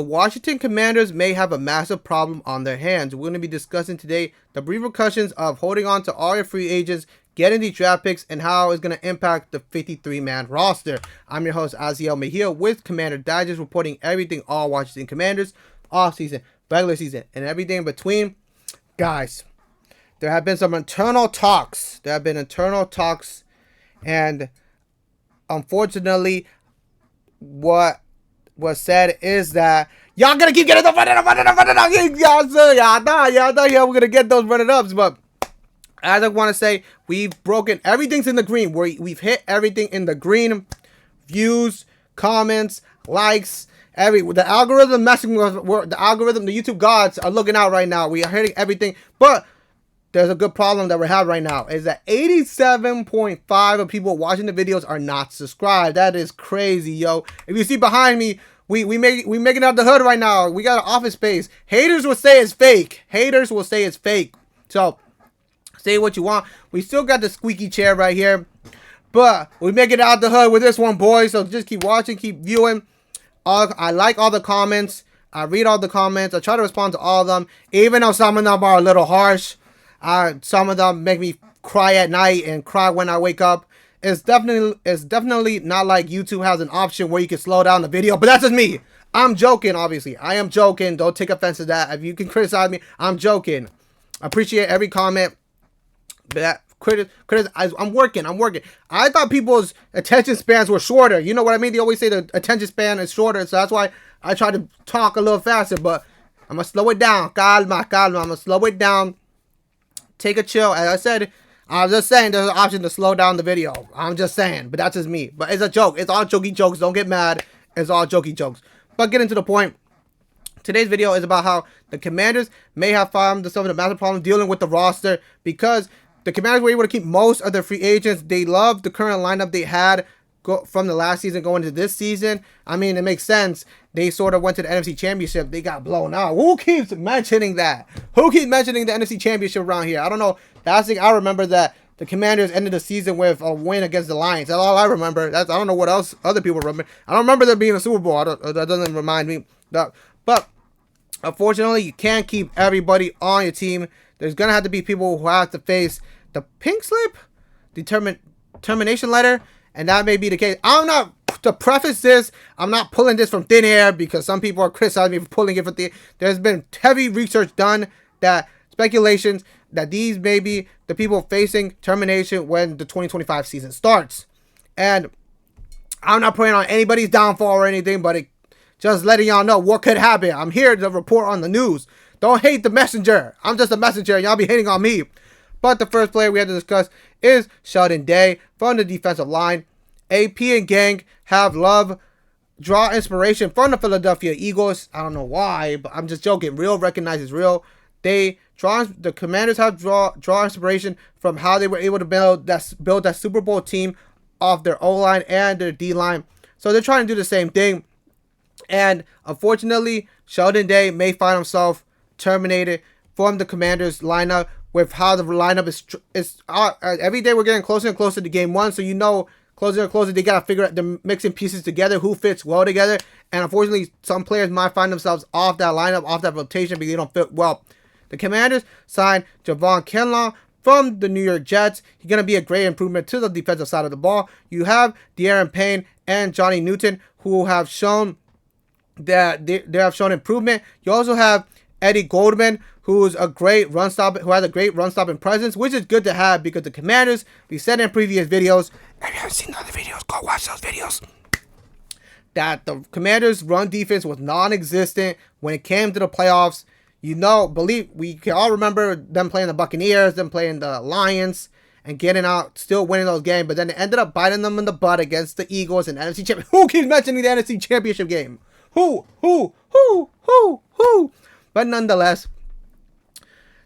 The Washington Commanders may have a massive problem on their hands. We're going to be discussing today the repercussions of holding on to all your free agents, getting these draft picks, and how it's going to impact the 53-man roster. I'm your host, Azael Mejia, with Commander Digest, reporting everything all Washington Commanders, off-season, regular season, and everything in between. Guys, there have been some internal talks. And unfortunately, what was said is that y'all gonna keep getting the running up. Yeah, we're gonna get those running ups. But as I want to say, we've broken everything's in the green. We've hit everything in the green. Views, comments, likes, the algorithm messing with the algorithm. The YouTube gods are looking out right now. We are hitting everything, but there's a good problem that we have right now is that 87.5% of people watching the videos are not subscribed. That is crazy, yo. If you see behind me, we making out the hood right now. We got an office space. Haters will say it's fake. So say what you want. We still got the squeaky chair right here, but we make it out the hood with this one, boys. So just keep watching, keep viewing. I like all the comments. I read all the comments. I try to respond to all of them, even though some of them are a little harsh. Some of them make me cry at night and cry when I wake up. It's definitely not like YouTube has an option where you can slow down the video, but that's just me. I'm joking, obviously. I am joking. Don't take offense to that. If you can criticize me, I'm joking. I appreciate every comment. But I'm working. I thought people's attention spans were shorter. You know what I mean? They always say the attention span is shorter, so that's why I try to talk a little faster, but I'm going to slow it down. Calma. I'm going to slow it down. Take a chill. As I said, I'm just saying there's an option to slow down the video. I'm just saying, but that's just me. But it's a joke. It's all jokey jokes. Don't get mad. It's all jokey jokes. But getting to the point, today's video is about how the Commanders may have found themselves in a massive problem dealing with the roster because the Commanders were able to keep most of their free agents. They love the current lineup they had from the last season going into this season. I mean, it makes sense. They sort of went to the NFC Championship. They got blown out. Who keeps mentioning that? Who keeps mentioning the NFC Championship around here? I don't know. Last thing I remember that the Commanders ended the season with a win against the Lions. That's all I remember. I don't know what else other people remember. I don't remember there being a Super Bowl. That doesn't remind me. But unfortunately, you can't keep everybody on your team. There's going to have to be people who have to face the pink slip, the termination letter, and that may be the case. I'm not, to preface this, I'm not pulling this from thin air because some people are criticizing me for pulling it from thin air. There's been heavy research done that speculations that these may be the people facing termination when the 2025 season starts. And I'm not praying on anybody's downfall or anything, but just letting y'all know what could happen. I'm here to report on the news. Don't hate the messenger. I'm just a messenger. Y'all be hating on me. But the first player we have to discuss is Sheldon from the defensive line. AP and gang have draw inspiration from the Philadelphia Eagles. I don't know why, but I'm just joking. Real recognizes real. The Commanders have draw inspiration from how they were able to build that Super Bowl team off their O-line and their D-line. So they're trying to do the same thing. And unfortunately, Sheldon may find himself terminated from the Commanders lineup with how the lineup is every day we're getting closer and closer to game one. So closer and closer, they got to figure out the mixing pieces together, who fits well together. And unfortunately, some players might find themselves off that lineup, off that rotation because they don't fit well. The Commanders signed Javon Kinlaw from the New York Jets. He's going to be a great improvement to the defensive side of the ball. You have De'Aaron Payne and Johnny Newton who have shown that they have shown improvement. You also have Eddie Goldman, who has a great run stopping presence, which is good to have because the Commanders, we said in previous videos, if you haven't seen the other videos, go watch those videos, that the Commanders' run defense was non-existent when it came to the playoffs. We can all remember them playing the Buccaneers, them playing the Lions, and getting out, still winning those games, but then it ended up biting them in the butt against the Eagles and NFC Championship. Who keeps mentioning the NFC Championship game? Who? But nonetheless,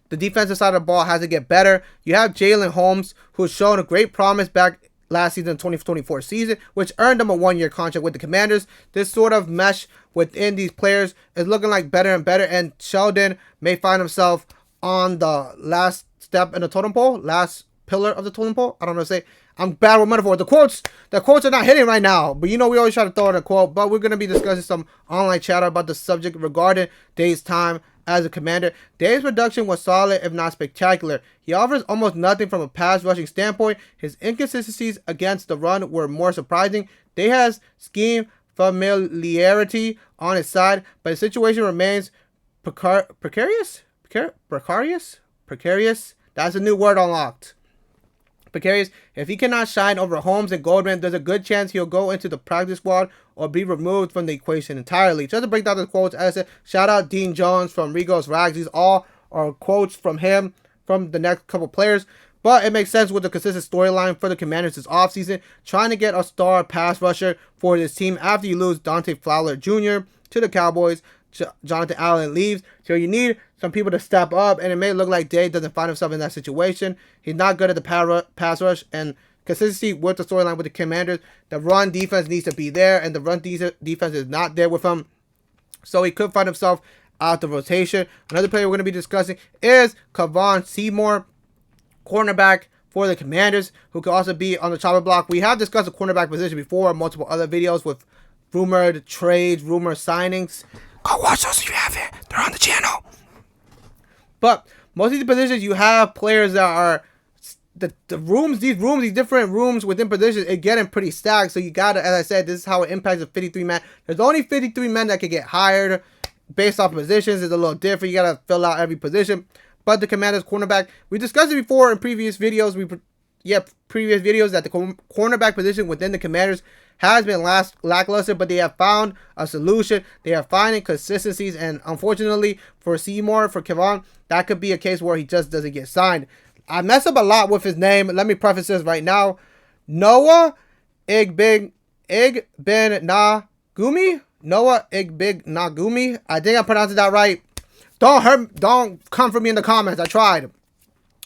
the defensive side of the ball has to get better. You have Jalen Holmes, who's shown a great promise back last season, 2024 season, which earned him a one-year contract with the Commanders. This sort of mesh within these players is looking like better and better, and Sheldon may find himself on the last step in the totem pole, last pillar of the totem pole. I don't know what to say. I'm bad with metaphors. The quotes are not hitting right now. But you know, we always try to throw in a quote. But we're going to be discussing some online chatter about the subject regarding Day's time as a commander. Day's production was solid, if not spectacular. He offers almost nothing from a pass rushing standpoint. His inconsistencies against the run were more surprising. Day has scheme familiarity on his side, but the situation remains precarious. That's a new word unlocked. Precarious. If he cannot shine over Holmes and Goldman, there's a good chance he'll go into the practice squad or be removed from the equation entirely. Just to break down the quotes, as I said, shout out Dean Jones from Rigo's Rags. These all are quotes from him, from the next couple players. But it makes sense with the consistent storyline for the Commanders this offseason, trying to get a star pass rusher for this team after you lose Dante Fowler Jr. to the Cowboys. Jonathan Allen leaves, so you need some people to step up, and it may look like Day doesn't find himself in that situation. He's not good at the pass rush, and consistency with the storyline with the Commanders. The run defense needs to be there, and the run defense is not there with him, so he could find himself out the rotation. Another player we're going to be discussing is Kavon Seymour, cornerback for the Commanders, who could also be on the chopping block. We have discussed the cornerback position before in multiple other videos with rumored trades, rumored signings. Go watch those if you haven't. They're on the channel. But most of these positions, you have players that are these different rooms within positions, it's getting pretty stacked. So you gotta, as I said, this is how it impacts the 53 men. There's only 53 men that can get hired based off positions. It's a little different. You gotta fill out every position. But the Commanders cornerback, we discussed it before in previous videos. Previous videos that the cornerback position within the Commanders has been lackluster, but they have found a solution. They are finding consistencies, and unfortunately for Seymour, for Kevon, that could be a case where he just doesn't get signed. I mess up a lot with his name. Let me preface this right now. Noah Igbenagumi. Noah Igbenagumi. I think I'm pronouncing that right. Don't come for me in the comments. I tried.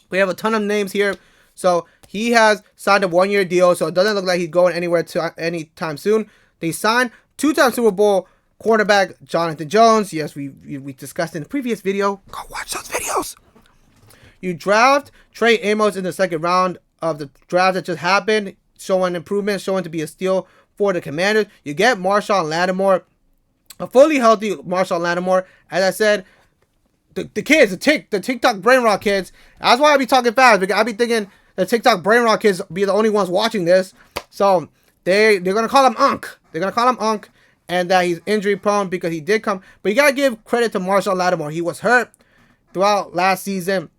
We have a ton of names here. So he has signed a one-year deal, so it doesn't look like he's going anywhere anytime soon. They signed two-time Super Bowl cornerback Jonathan Jones. Yes, we discussed in the previous video. Go watch those videos. You draft Trey Amos in the second round of the draft that just happened, showing improvement, showing to be a steal for the Commanders. You get Marshawn Lattimore, a fully healthy Marshawn Lattimore. As I said, the kids, the TikTok brain rot kids. That's why I be talking fast, because I be thinking the TikTok brain rot kids be the only ones watching this. So they're gonna call him Unk. They're gonna call him Unk, and that he's injury prone because he did come. But you gotta give credit to Marshawn Lattimore. He was hurt throughout last season.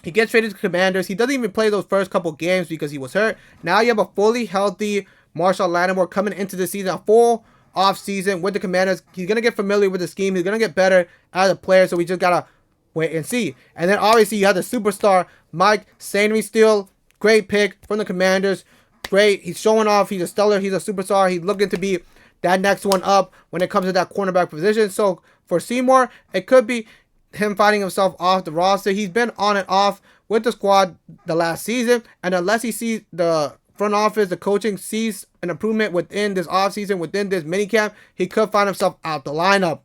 He gets traded to Commanders. He doesn't even play those first couple games because he was hurt. Now you have a fully healthy Marshawn Lattimore coming into the season, a full off season with the Commanders. He's gonna get familiar with the scheme. He's gonna get better as a player. So we just gotta wait and see. And then obviously you have the superstar Mike Sainristil. Great pick from the Commanders. Great. He's showing off. He's a stellar. He's a superstar. He's looking to be that next one up when it comes to that cornerback position. So for Seymour, it could be him finding himself off the roster. He's been on and off with the squad the last season. And unless he sees the front office, the coaching sees an improvement within this offseason, within this minicamp, he could find himself out the lineup.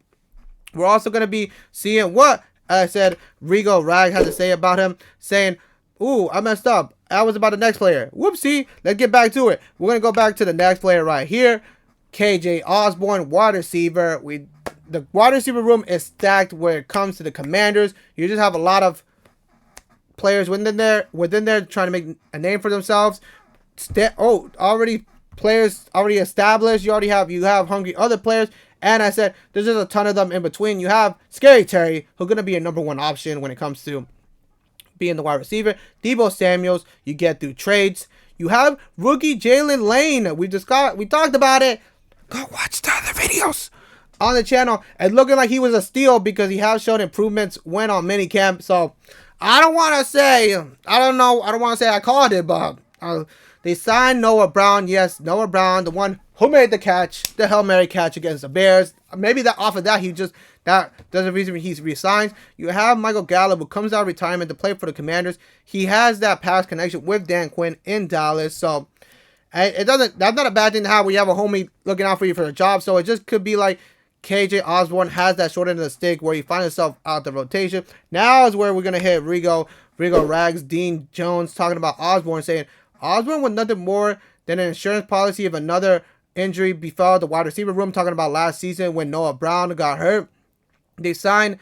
We're also going to be seeing what, as I said, Rigo Rag had to say about him, saying, ooh, I messed up. I was about the next player. Whoopsie. Let's get back to it. We're going to go back to the next player right here. KJ Osborne, wide receiver. The wide receiver room is stacked where it comes to the Commanders. You just have a lot of players within there trying to make a name for themselves. Players already established. You have hungry other players. And I said, there's just a ton of them in between. You have Scary Terry, who's going to be a number one option when it comes to being the wide receiver. Deebo Samuels, you get through trades. You have rookie Jalen Lane. We talked about it. Go watch the other videos on the channel. And looking like he was a steal because he has shown improvements when on minicamp. So I don't want to say I called it, but they signed Noah Brown. Yes, Noah Brown, the one who made the catch, the Hail Mary catch against the Bears. Maybe that off of that, there's a reason he's re-signed. You have Michael Gallup, who comes out of retirement to play for the Commanders. He has that past connection with Dan Quinn in Dallas. So that's not a bad thing to have when you have a homie looking out for you for a job. So it just could be like KJ Osborne has that short end of the stick where he finds himself out the rotation. Now is where we're going to hit Rigo Rags, Dean Jones talking about Osborne, saying Osborne was nothing more than an insurance policy if another injury befell the wide receiver room. Talking about last season when Noah Brown got hurt. They signed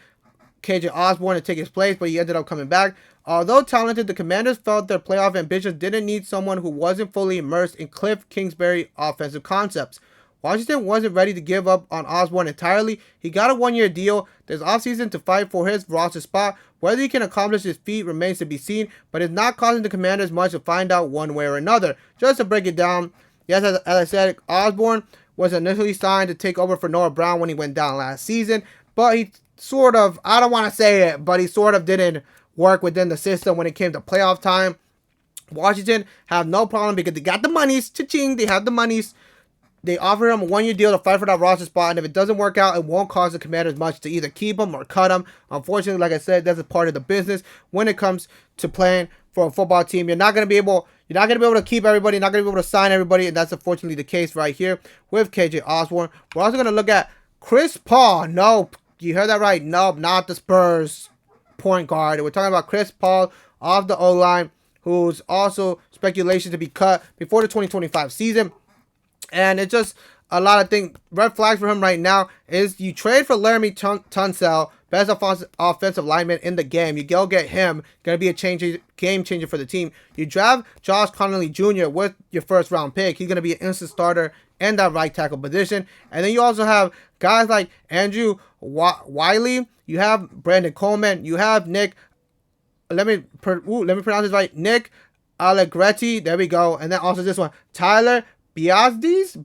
KJ Osborne to take his place, but he ended up coming back. Although talented, the Commanders felt their playoff ambitions didn't need someone who wasn't fully immersed in Cliff Kingsbury offensive concepts. Washington wasn't ready to give up on Osborne entirely. He got a one-year deal this offseason to fight for his roster spot. Whether he can accomplish this feat remains to be seen, but it's not costing the Commanders much to find out one way or another. Just to break it down, yes, as I said, Osborne was initially signed to take over for Noah Brown when he went down last season, but he sort of, I don't want to say it, but he sort of didn't work within the system when it came to playoff time. Washington have no problem because they got the monies. Cha-ching, they have the monies. They offer him a one-year deal to fight for that roster spot, and if it doesn't work out, it won't cost the Commanders much to either keep him or cut him. Unfortunately, like I said, that's a part of the business when it comes to playing for a football team. You're not going to be able to keep everybody, you're not going to be able to sign everybody, and that's unfortunately the case right here with KJ Osborne. We're also going to look at Chris Paul. No, you heard that right. No, not the Spurs point guard. We're talking about Chris Paul off the O-line, who's also speculation to be cut before the 2025 season. And it's just a lot of things. Red flags for him right now is you trade for Laramie Tunsil, best offensive lineman in the game. You go get him. Going to be a game changer for the team. You draft Josh Connolly Jr. with your first round pick. He's going to be an instant starter in that right tackle position. And then you also have guys like Andrew Wiley. You have Brandon Coleman. You have Nick. Let me pronounce this right. Nick Allegretti. There we go. And then also this one, Tyler Biadasz,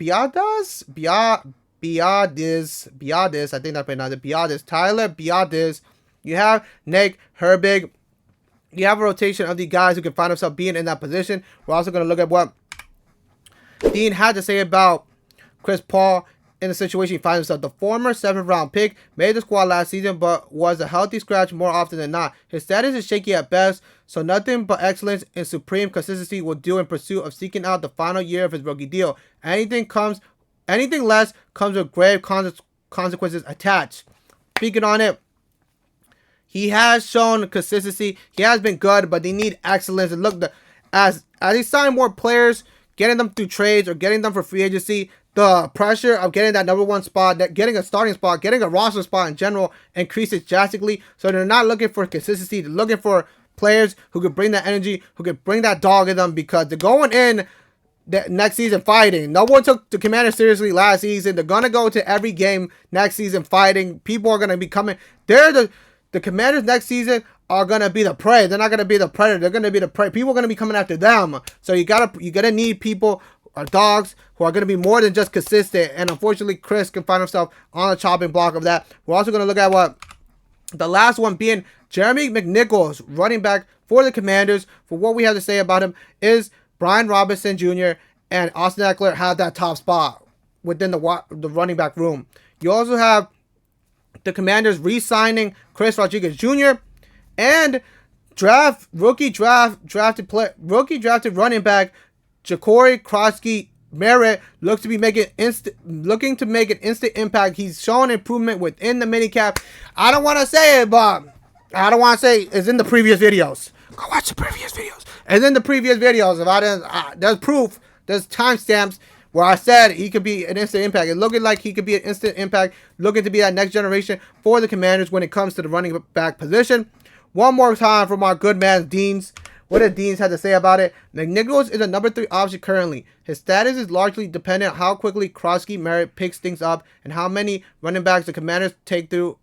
I think that's pronounced Biadasz, Tyler Biadasz. You have Nick Herbig. You have a rotation of the guys who can find themselves being in that position. We're also going to look at what Dean had to say about Chris Paul in the situation he finds himself. The former 7th round pick made the squad last season, but was a healthy scratch more often than not. His status is shaky at best, so nothing but excellence and supreme consistency will do in pursuit of seeking out the final year of his rookie deal. Anything less comes with grave consequences attached. Speaking on it, he has shown consistency. He has been good, but they need excellence. And look, as he sign more players, getting them through trades or getting them for free agency, the pressure of getting that number one spot, getting a starting spot, getting a roster spot in general increases drastically. So they're not looking for consistency. They're looking for players who could bring that energy, who could bring that dog in them, because they're going in the next season fighting. No one took the Commanders seriously last season. They're going to go to every game next season fighting. People are going to be coming. The Commanders next season are going to be the prey. They're not going to be the predator. They're going to be the prey. People are going to be coming after them. So you gotta need people or dogs who are going to be more than just consistent. And unfortunately, Chris can find himself on the chopping block of that. We're also going to look at what the last one being Jeremy McNichols, running back for the Commanders. For what we have to say about him is Brian Robinson Jr. and Austin Eckler have that top spot within the running back room. You also have the Commanders re-signing Chris Rodriguez Jr. and rookie drafted running back Ja'Cory Krosky Merritt looking to make an instant impact. He's shown improvement within the minicap. I don't want to say it, but it's in the previous videos. Go watch the previous videos. And in the previous videos, if I didn't, there's proof, there's timestamps where I said he could be an instant impact. It's looking like he could be an instant impact, looking to be that next generation for the Commanders when it comes to the running back position. One more time from our good man Deans. What did Deans have to say about it? McNichols is a number 3 option currently. His status is largely dependent on how quickly Krosky Merritt picks things up and how many running backs the Commanders take through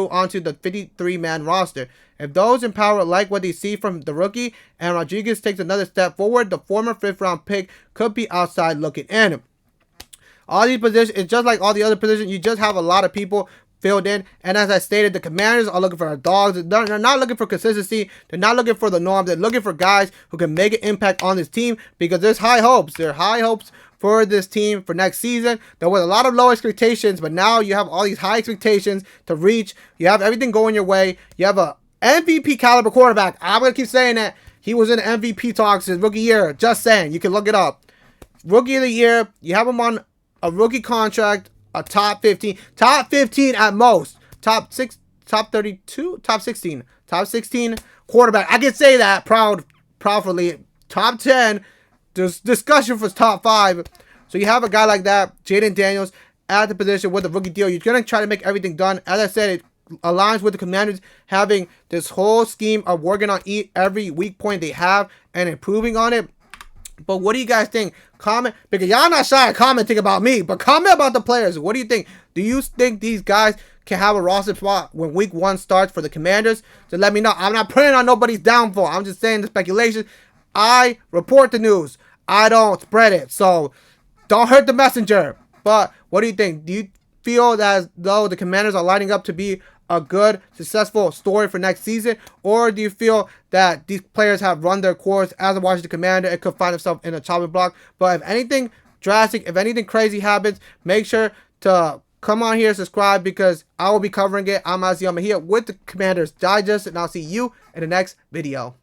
onto the 53-man roster. If those in power like what they see from the rookie and Rodriguez takes another step forward, the former 5th-round pick could be outside looking in. All these positions, it's just like all the other positions, you just have a lot of people filled in. And as I stated, the Commanders are looking for dogs. They're not looking for consistency. They're not looking for the norm. They're looking for guys who can make an impact on this team, because there's high hopes. There are high hopes for this team for next season. There was a lot of low expectations, but now you have all these high expectations to reach. You have everything going your way. You have a MVP caliber quarterback. I'm going to keep saying that. He was in MVP talks his rookie year. Just saying. You can look it up. Rookie of the year. You have him on a rookie contract. A top 15 at most, top 16 quarterback. I can say that proudly. top 10. There's discussion for top 5. So you have a guy like that, Jayden Daniels, at the position with the rookie deal. You're going to try to make everything done. As I said, it aligns with the Commanders having this whole scheme of working on every weak point they have and improving on it. But what do you guys think? Comment, because y'all not shy of commenting about me, but comment about the players. What do you think? Do you think these guys can have a roster spot when week 1 starts for the Commanders? So let me know. I'm not praying on nobody's downfall. I'm just saying the speculation. I report the news. I don't spread it. So don't hurt the messenger. But what do you think? Do you feel that as though the Commanders are lining up to be a good, successful story for next season? Or do you feel that these players have run their course as a Washington Commander and could find himself in a chopping block? But if anything drastic, if anything crazy happens, make sure to come on here, subscribe, because I will be covering it. I'm Azael Mejia with the Commanders Digest, and I'll see you in the next video.